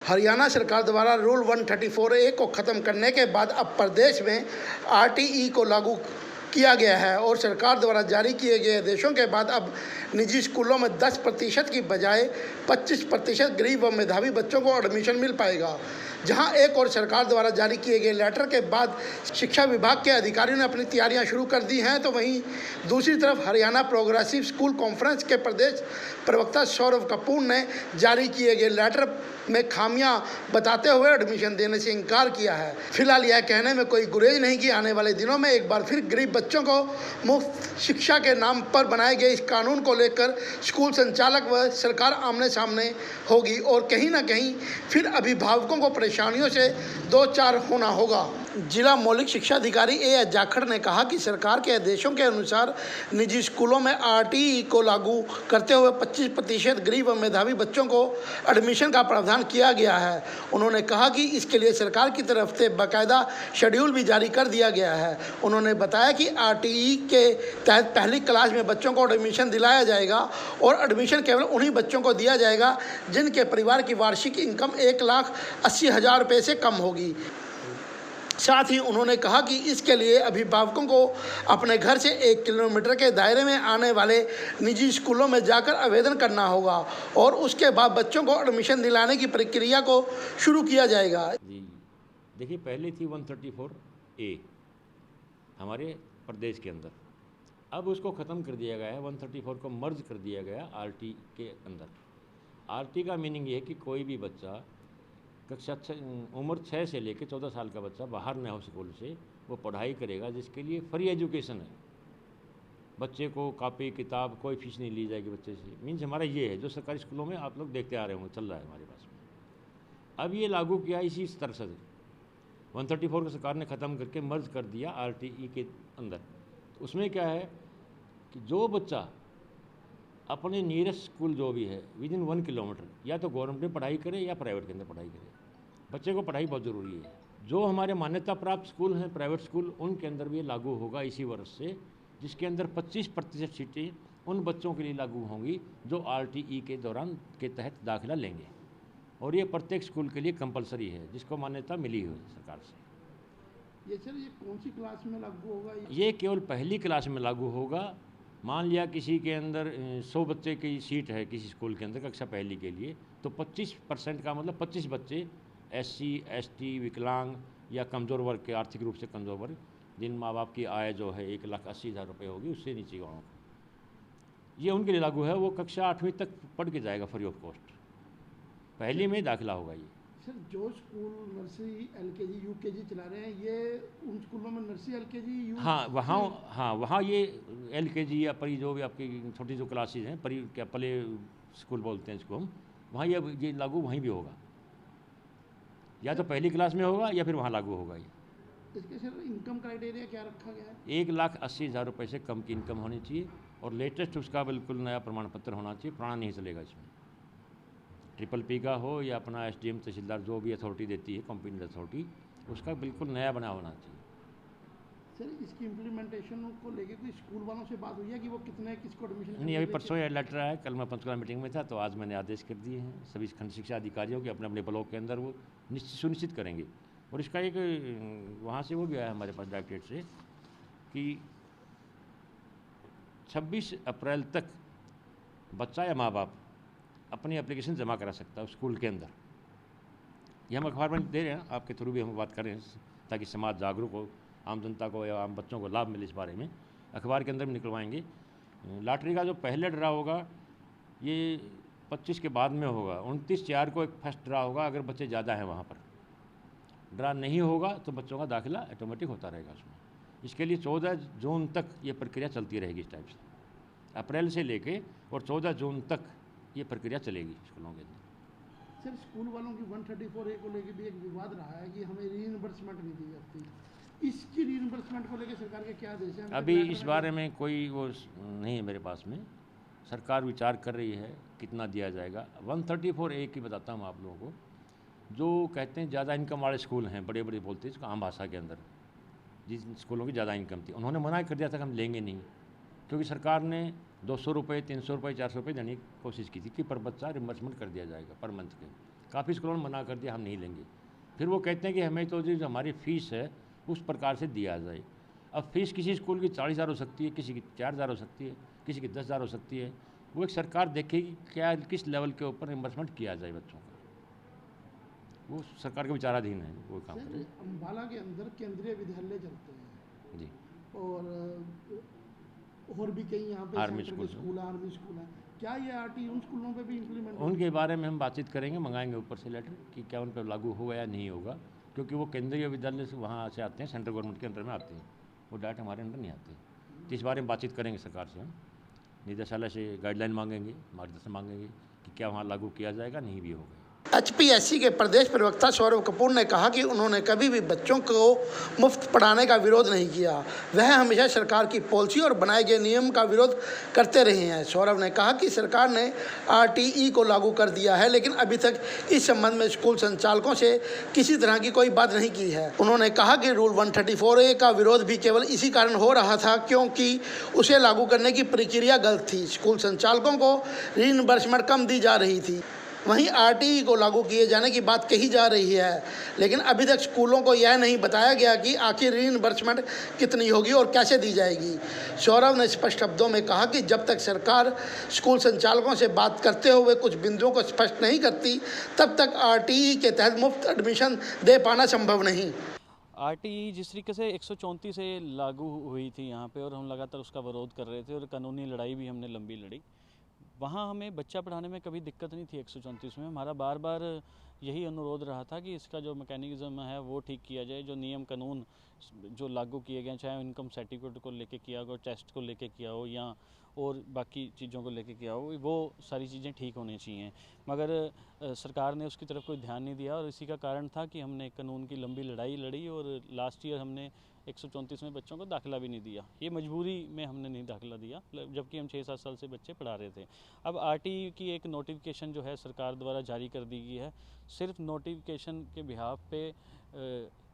हरियाणा सरकार द्वारा rule 134A को ख़त्म करने के बाद अब प्रदेश में आरटीई को लागू किया गया है और सरकार द्वारा जारी किए गए आदेशों के बाद अब निजी स्कूलों में 10% की बजाय 25% गरीब व मेधावी बच्चों को एडमिशन मिल पाएगा। जहां एक और सरकार द्वारा जारी किए गए लेटर के बाद शिक्षा विभाग के अधिकारियों ने अपनी तैयारियां शुरू कर दी हैं, तो वहीं दूसरी तरफ हरियाणा प्रोग्रेसिव स्कूल कॉन्फ्रेंस के प्रदेश प्रवक्ता सौरभ कपूर ने जारी किए गए लेटर में खामियां बताते हुए एडमिशन देने से इनकार किया है। फिलहाल यह कहने में कोई गुरेज नहीं कि आने वाले दिनों में एक बार फिर गरीब बच्चों को मुफ्त शिक्षा के नाम पर बनाए गए इस कानून को लेकर स्कूल संचालक व सरकार आमने सामने होगी और कहीं ना कहीं फिर अभिभावकों को परेशानियों से दो चार होना होगा। जिला मौलिक शिक्षा अधिकारी ए जाखड़ ने कहा कि सरकार के आदेशों के अनुसार निजी स्कूलों में आरटीई को लागू करते हुए 25% गरीब व मेधावी बच्चों को एडमिशन का प्रावधान किया गया है। उन्होंने कहा कि इसके लिए सरकार की तरफ से बाकायदा शेड्यूल भी जारी कर दिया गया है। उन्होंने बताया कि आरटीई के तहत पहली क्लास में बच्चों को एडमिशन दिलाया जाएगा और एडमिशन केवल उन्हीं बच्चों को दिया जाएगा जिनके परिवार की वार्षिक इनकम 1,80,000 रुपये से कम होगी। साथ ही उन्होंने कहा कि इसके लिए अभिभावकों को अपने घर से 1 किलोमीटर के दायरे में आने वाले निजी स्कूलों में जाकर आवेदन करना होगा और उसके बाद बच्चों को एडमिशन दिलाने की प्रक्रिया को शुरू किया जाएगा। जी देखिए, पहले थी 134A हमारे प्रदेश के अंदर, अब उसको ख़त्म कर दिया गया है। 134 को मर्ज कर दिया गया आरटी के अंदर। आरटी का मीनिंग ये है कि कोई भी बच्चा कक्षा उम्र 6 से लेकर 14 साल का बच्चा बाहर न हो स्कूल से, वो पढ़ाई करेगा जिसके लिए फ्री एजुकेशन है। बच्चे को कॉपी किताब कोई फीस नहीं ली जाएगी बच्चे से। मीन्स हमारा ये है जो सरकारी स्कूलों में आप लोग देखते आ रहे होंगे, चल रहा है हमारे पास में। अब ये लागू किया इसी तरह से 134 को सरकार ने ख़त्म करके मर्ज कर दिया आरटीई के अंदर। तो उसमें क्या है कि जो बच्चा अपने नियरेस्ट स्कूल जो भी है विद इन 1 किलोमीटर, या तो गवर्नमेंट में पढ़ाई करे या प्राइवेट के अंदर पढ़ाई करे। बच्चे को पढ़ाई बहुत ज़रूरी है। जो हमारे मान्यता प्राप्त स्कूल हैं प्राइवेट स्कूल, उनके अंदर भी लागू होगा इसी वर्ष से, जिसके अंदर 25% सीटें उन बच्चों के लिए लागू होंगी जो आरटीई के दौरान के तहत दाखिला लेंगे। और ये प्रत्येक स्कूल के लिए कंपलसरी है जिसको मान्यता मिली हुई सरकार से। ये सर, ये कौन सी क्लास में लागू होगा? ये केवल पहली क्लास में लागू होगा। मान लिया किसी के अंदर 100 बच्चे की सीट है किसी स्कूल के अंदर कक्षा पहली के लिए, तो 25% का मतलब 25 बच्चे SC ST विकलांग या कमज़ोर वर्ग के, आर्थिक रूप से कमज़ोर वर्ग, जिन माँ बाप की आय जो है 1,80,000 रुपये होगी, उससे नीचे गाँव को, ये उनके लिए लागू है। वो कक्षा 8वीं तक पढ़ के जाएगा फ्री ऑफ कॉस्ट। पहली में दाखिला होगा ये। सर, जो स्कूल नर्सरी LKG UKG चला रहे हैं, ये उन स्कूलों में नर्सरी LKG वहाँ ये LKG या परी जो भी आपकी छोटी जो क्लासेज हैं, परी क्या प्ले स्कूल बोलते हैं इसको हम, वहाँ ये लागू वहीं भी होगा। या तो पहली क्लास में होगा या फिर वहाँ लागू होगा ये। इसके सर इनकम क्राइटेरिया क्या रखा गया है? 1,80,000 रुपये से कम की इनकम होनी चाहिए और लेटेस्ट उसका बिल्कुल नया प्रमाण पत्र होना चाहिए। पुराना नहीं चलेगा इसमें। PPP का हो या अपना SDM तहसीलदार जो भी अथॉरिटी देती है, कॉम्पिटेंट अथॉरिटी, उसका बिल्कुल नया बना होना चाहिए। सर, इसकी इम्प्लीमेंटेशन को लेके कोई स्कूल वालों से बात हुई है कि वो किसको एडमिशन? नहीं, अभी परसों ये लेटर आया, कल मैं पंचकुला मीटिंग में था, तो आज मैंने आदेश कर दिए हैं सभी खंड शिक्षा अधिकारियों के अपने अपने ब्लॉक के अंदर वो सुनिश्चित करेंगे। और इसका एक वहाँ से वो भी आया हमारे पास डायरेक्टरेट से कि 26 अप्रैल तक बच्चा या माँ बाप अपनी एप्लीकेशन जमा करा सकता है स्कूल के अंदर। ये हम अखबार में दे रहे हैं, आपके थ्रू भी हम बात कर रहे हैं ताकि समाज जागरूक हो, आम जनता को या आम बच्चों को लाभ मिले। इस बारे में अखबार के अंदर भी निकलवाएंगे। लॉटरी का जो पहले ड्रा होगा ये 25 के बाद में होगा। 29/4 को एक फर्स्ट ड्रा होगा। अगर बच्चे ज़्यादा हैं वहाँ पर ड्रा नहीं होगा तो बच्चों का दाखिला ऑटोमेटिक होता रहेगा उसमें। इसके लिए 14 जून तक ये प्रक्रिया चलती रहेगी। इस टाइप से अप्रैल से लेके और 14 जून तक ये प्रक्रिया चलेगी स्कूलों के अंदर। सर, स्कूल वालों की 134A को लेकर भी एक विवाद रहा है कि हमें रीइंबर्समेंट नहीं दी जाती। इसकी रीइंबर्समेंट को लेकर सरकार के क्या आदेश हैं? अभी इस बारे में कोई वो नहीं है मेरे पास में। सरकार विचार कर रही है कितना दिया जाएगा। 134A की बताता हूँ आप लोगों को। जो कहते हैं ज़्यादा इनकम वाले स्कूल हैं, बड़े बड़े बोलते हैं इसको आम भाषा के अंदर, जिन स्कूलों की ज़्यादा इनकम थी, उन्होंने मना कर दिया था कि हम लेंगे नहीं, क्योंकि सरकार ने 200 रुपये, 300 रुपये, 400 रुपये देने की कोशिश की थी कि पर बच्चा रिम्बर्समेंट कर दिया जाएगा पर मंथ के। काफ़ी स्कूलों ने मना कर दिया, हम नहीं लेंगे। फिर वो कहते हैं कि हमें तो जो हमारी फ़ीस है उस प्रकार से दिया जाए। अब फीस किसी स्कूल की 40,000 हो सकती है, किसी की 4,000 हो सकती है, किसी की 10,000 हो सकती है। वो एक सरकार देखेगी क्या किस लेवल के ऊपर रिम्बर्समेंट किया जाए बच्चों का, वो सरकार के विचाराधीन है, वो काम करें। अम्बाला के अंदर केंद्रीय विद्यालय चलते हैं जी, और भी कई यहाँ पे आर्मी सेंटर के स्कूल स्कूल आर्मी स्कूल है, क्या ये आरटी उन स्कूलों पे भी इम्प्लीमेंट उनके बारे में हम बातचीत करेंगे, मंगाएंगे ऊपर से लेटर कि क्या उन पर लागू होगा या नहीं होगा, क्योंकि वो केंद्रीय विद्यालय से वहाँ से आते हैं, सेंट्रल गवर्नमेंट के अंडर में आते हैं, वो डायरेक्ट हमारे अंडर नहीं आते। तो इस बारे में बातचीत करेंगे सरकार से, हम निदेशालय से गाइडलाइन मांगेंगे, मार्गदर्शन मांगेंगे कि क्या वहाँ लागू किया जाएगा, नहीं भी होगा। एचपीएससी के प्रदेश प्रवक्ता सौरभ कपूर ने कहा कि उन्होंने कभी भी बच्चों को मुफ्त पढ़ाने का विरोध नहीं किया, वह हमेशा सरकार की पॉलिसी और बनाए गए नियम का विरोध करते रहे हैं। सौरभ ने कहा कि सरकार ने आरटीई को लागू कर दिया है, लेकिन अभी तक इस संबंध में स्कूल संचालकों से किसी तरह की कोई बात नहीं की है। उन्होंने कहा कि रूल 134A का विरोध भी केवल इसी कारण हो रहा था क्योंकि उसे लागू करने की प्रक्रिया गलत थी। स्कूल संचालकों को रीइंबर्समेंट कम दी जा रही थी। वहीं आरटीई को लागू किए जाने की बात कही जा रही है, लेकिन अभी तक स्कूलों को यह नहीं बताया गया कि आखिर रीइंबर्समेंट कितनी होगी और कैसे दी जाएगी। सौरभ ने स्पष्ट शब्दों में कहा कि जब तक सरकार स्कूल संचालकों से बात करते हुए कुछ बिंदुओं को स्पष्ट नहीं करती, तब तक आरटीई के तहत मुफ्त एडमिशन दे पाना संभव नहीं। आरटीई जिस तरीके से 134 से लागू हुई थी यहाँ पे और हम लगातार उसका विरोध कर रहे थे और कानूनी लड़ाई भी हमने लंबी लड़ी, वहाँ हमें बच्चा पढ़ाने में कभी दिक्कत नहीं थी। 134 में हमारा बार बार यही अनुरोध रहा था कि इसका जो मैकेनिज़्म है वो ठीक किया जाए, जो नियम कानून जो लागू किए गए, चाहे इनकम सर्टिफिकेट को लेके किया हो, टेस्ट को लेके किया हो या और बाकी चीज़ों को लेके किया हो, वो सारी चीज़ें ठीक होनी चाहिए। मगर सरकार ने उसकी तरफ कोई ध्यान नहीं दिया और इसी का कारण था कि हमने कानून की लंबी लड़ाई लड़ी और लास्ट ईयर हमने 134 में बच्चों को दाखिला भी नहीं दिया। ये मजबूरी में हमने नहीं दाखिला दिया, जबकि हम 6-7 साल से बच्चे पढ़ा रहे थे। अब आरटीई की एक नोटिफिकेशन जो है सरकार द्वारा जारी कर दी गई है। सिर्फ नोटिफिकेशन के बिहाफ पे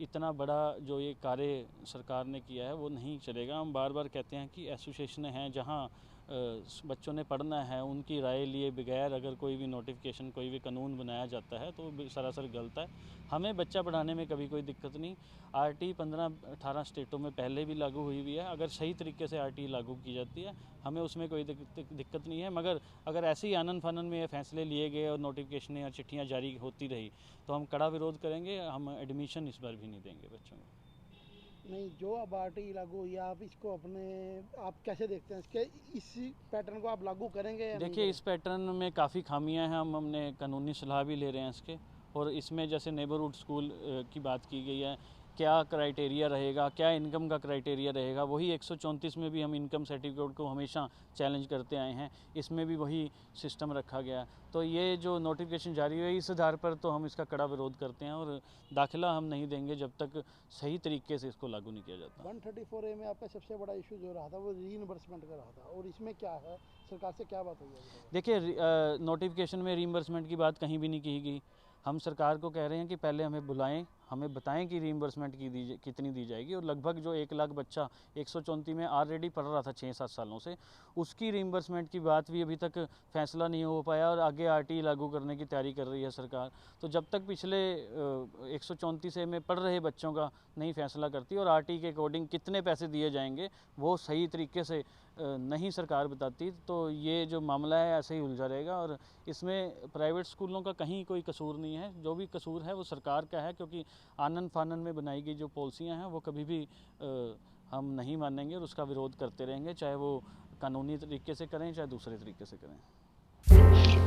इतना बड़ा जो ये कार्य सरकार ने किया है वो नहीं चलेगा। हम बार बार कहते हैं कि एसोसिएशन हैं जहाँ बच्चों ने पढ़ना है, उनकी राय लिए बगैर अगर कोई भी नोटिफिकेशन, कोई भी कानून बनाया जाता है तो वो सरासर गलत है। हमें बच्चा पढ़ाने में कभी कोई दिक्कत नहीं। आरटी 15-18 स्टेटों में पहले भी लागू हुई हुई है। अगर सही तरीके से आरटी लागू की जाती है हमें उसमें कोई दिक्कत नहीं है। मगर अगर ऐसे ही आनन फानन में फैसले लिए गए और नोटिफिकेशनें या चिट्ठियाँ जारी होती रही तो हम कड़ा विरोध करेंगे। हम एडमिशन इस बार भी नहीं देंगे बच्चों को। नहीं, जो अब आरटीई लागू हुई है, आप इसको आप कैसे देखते हैं? इसके इस पैटर्न को आप लागू करेंगे या नहीं? देखिए, इस पैटर्न में काफ़ी खामियां हैं। हमने कानूनी सलाह भी ले रहे हैं इसके, और इसमें जैसे नेबरहुड स्कूल की बात की गई है, क्या क्राइटेरिया रहेगा, क्या इनकम का क्राइटेरिया रहेगा। वही 134 में भी हम इनकम सर्टिफिकेट को हमेशा चैलेंज करते आए हैं, इसमें भी वही सिस्टम रखा गया। तो ये जो नोटिफिकेशन जारी हुई इस आधार पर तो हम इसका कड़ा विरोध करते हैं और दाखिला हम नहीं देंगे जब तक सही तरीके से इसको लागू नहीं किया जाता। 134A में आपका सबसे बड़ा इशू जो रहा था वो रीइंबर्समेंट का रहा था, और इसमें क्या है, सरकार से क्या बात हुई है? देखिए, नोटिफिकेशन में रीइंबर्समेंट की बात कहीं भी नहीं की गई। हम सरकार को कह रहे हैं कि पहले हमें बुलाएं, हमें बताएं कि रीइंबर्समेंट कितनी दी जाएगी। और लगभग जो 1 लाख बच्चा 134 में ऑलरेडी पढ़ रहा था 6-7 सालों से, उसकी रीइंबर्समेंट की बात भी अभी तक फैसला नहीं हो पाया और आगे आरटीई लागू करने की तैयारी कर रही है सरकार। तो जब तक पिछले 134 में पढ़ रहे बच्चों का नहीं फैसला करती और आरटीई के अकॉर्डिंग कितने पैसे दिए जाएंगे वो सही तरीके से नहीं सरकार बताती, तो ये जो मामला है ऐसे ही उलझा रहेगा। और इसमें प्राइवेट स्कूलों का कहीं कोई कसूर नहीं है। जो भी कसूर है वो सरकार का है, क्योंकि आनन फानन में बनाई गई जो पॉलिसियां हैं वो कभी भी हम नहीं मानेंगे और उसका विरोध करते रहेंगे, चाहे वो कानूनी तरीके से करें चाहे दूसरे तरीके से करें।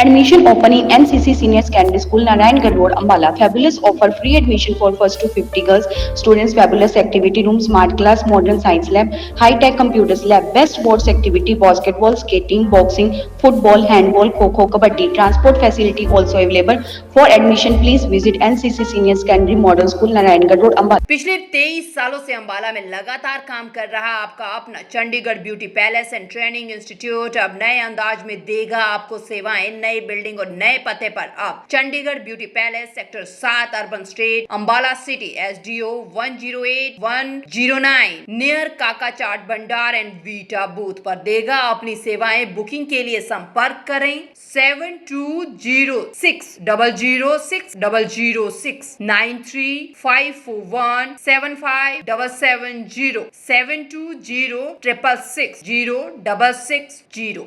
Admission open in NCC Senior Secondary School, Narayangarh Road, Ambala. Fabulous offer, free admission for first to 50 girls. Students, fabulous activity room, smart class, modern science lab, high-tech computers lab, best sports activity, basketball, skating, boxing, football, handball, kho-kho, kabaddi. Transport facility also available. For admission, please visit NCC Senior Secondary Model School, Narayangarh Road, Ambala. पिछले 23 सालों से अंबाला में लगातार काम कर रहा आपका अपना Chandigarh beauty palace and training institute अब नए अंदाज में देगा आपको सेवाएं। नई बिल्डिंग और नए पते पर अब Chandigarh beauty palace sector 7 urban street Ambala city SDO 108109 near काका चाट भंडार एंड वीटा बूथ पर देगा अपनी सेवाएं। बुकिंग के लिए संपर्क करें 7206006006 9354175770 72066606660।